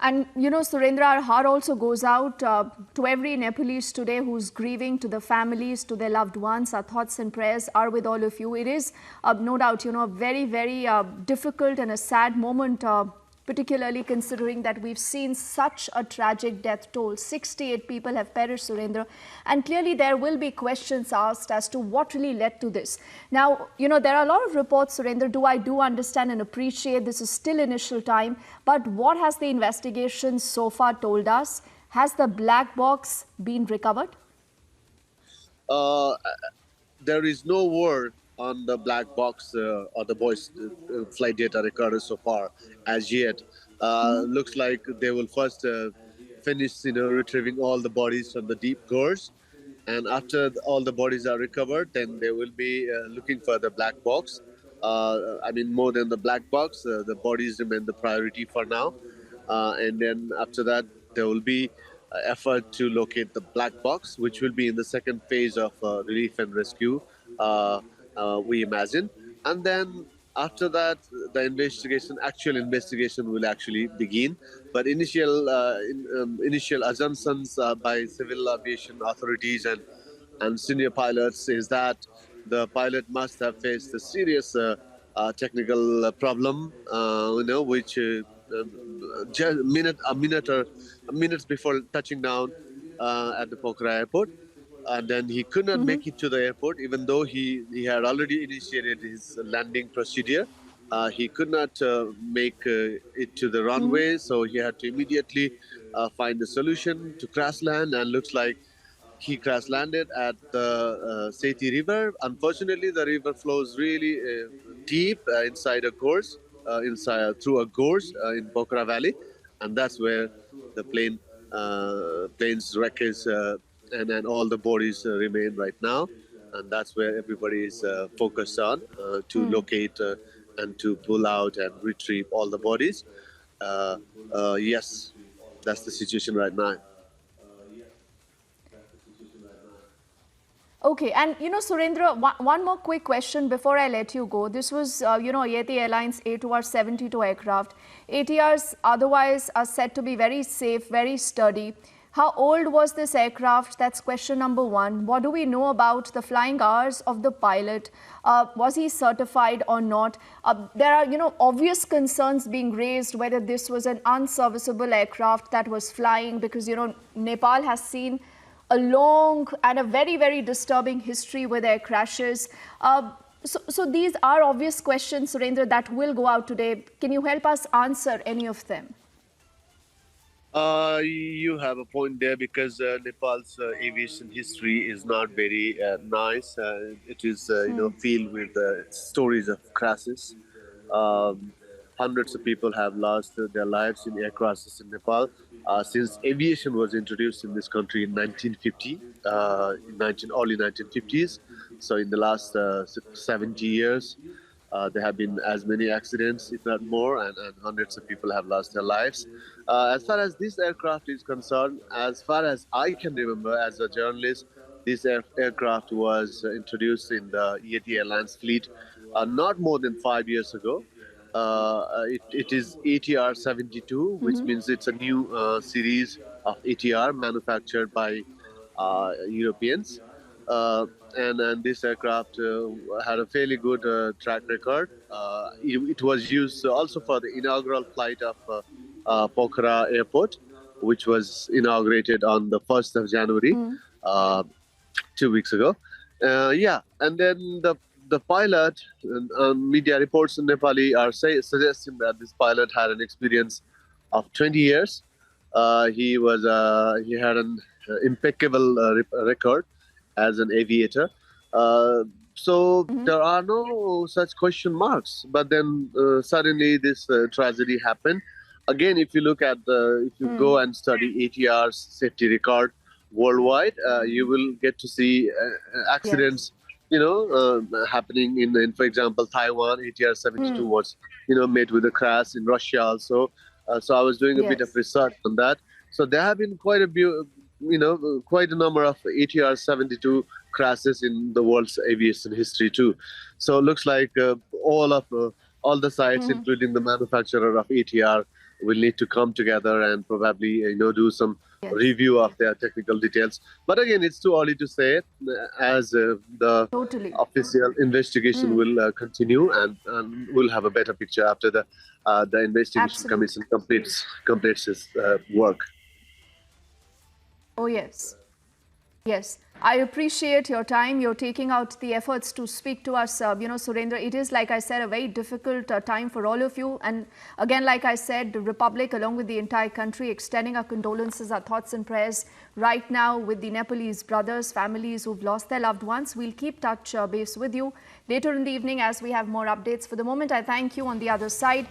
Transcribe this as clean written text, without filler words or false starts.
And, Surendra, our heart also goes out to every Nepalese today who's grieving, to the families, to their loved ones. Our thoughts and prayers are with all of you. It is, no doubt, a very, very difficult and a sad moment, particularly considering that we've seen such a tragic death toll. 68 people have perished, Surendra. And clearly there will be questions asked as to what really led to this. Now, there are a lot of reports, Surendra, I do understand and appreciate this is still initial time. But what has the investigation so far told us? Has the black box been recovered? There is no word on the black box or the boys' flight data recorder so far as yet. Looks like they will first finish, retrieving all the bodies from the deep gorge, and after all the bodies are recovered, then they will be looking for the black box. More than the black box, the bodies remain the priority for now, and then after that, there will be effort to locate the black box, which will be in the second phase of relief and rescue. We imagine, and then after that, the actual investigation, will actually begin. But initial assumptions by civil aviation authorities and senior pilots is that the pilot must have faced a serious technical problem, which just minutes before touching down at the Pokhara airport, and then he could not make it to the airport, even though he had already initiated his landing procedure. He could not make it to the runway, so he had to immediately find a solution to crash land, and looks like he crash landed at the Sethi River. Unfortunately, the river flows really deep inside a gorge, through a gorge in Pokhara Valley, and that's where the plane's wreckage and then all the bodies remain right now, and that's where everybody is focused on to locate and to pull out and retrieve all the bodies. Yes, that's the situation right now. Okay, and Surendra, one more quick question before I let you go. This was, Yeti Airlines A2R-72 aircraft. ATRs otherwise are said to be very safe, very sturdy. How old was this aircraft? That's question number one. What do we know about the flying hours of the pilot? Was he certified or not? There are, obvious concerns being raised whether this was an unserviceable aircraft that was flying, because, Nepal has seen a long and a very, very disturbing history with air crashes. So these are obvious questions, Surendra, that will go out today. Can you help us answer any of them? You have a point there, because Nepal's aviation history is not very nice. It is, filled with stories of crashes. Hundreds of people have lost their lives in air crashes in Nepal since aviation was introduced in this country in 1950, early 1950s. So in the last 70 years, there have been as many accidents, if not more, and hundreds of people have lost their lives. As far as this aircraft is concerned, as far as I can remember as a journalist, this aircraft was introduced in the Yeti Airlines fleet not more than 5 years ago. It is ATR-72, which means it's a new series of ATR manufactured by Europeans. And this aircraft had a fairly good track record. It was used also for the inaugural flight of Pokhara Airport, which was inaugurated on the 1st of January, 2 weeks ago. And then the pilot, media reports in Nepali are suggesting that this pilot had an experience of 20 years. He had an impeccable record as an aviator. So there are no such question marks. But then suddenly this tragedy happened. Again, if you look at if you go and study ATR's safety record worldwide, you will get to see accidents, happening in, for example, Taiwan. ATR-72 was, met with a crash in Russia also. So I was doing a bit of research on that. So there have been quite a number of ATR-72 crashes in the world's aviation history too. So it looks like all the sites, including the manufacturer of ATR, will need to come together and probably do some Yes, review of their technical details. But again, it's too early to say as the totally. official investigation will continue, and we'll have a better picture after the investigation Absolutely. commission completes its work. Oh, yes. Yes, I appreciate your time. You're taking out the efforts to speak to us. Surendra, it is, like I said, a very difficult time for all of you. And again, like I said, the Republic, along with the entire country, extending our condolences, our thoughts and prayers right now with the Nepalese brothers, families who've lost their loved ones. We'll keep touch base with you later in the evening as we have more updates. For the moment, I thank you on the other side.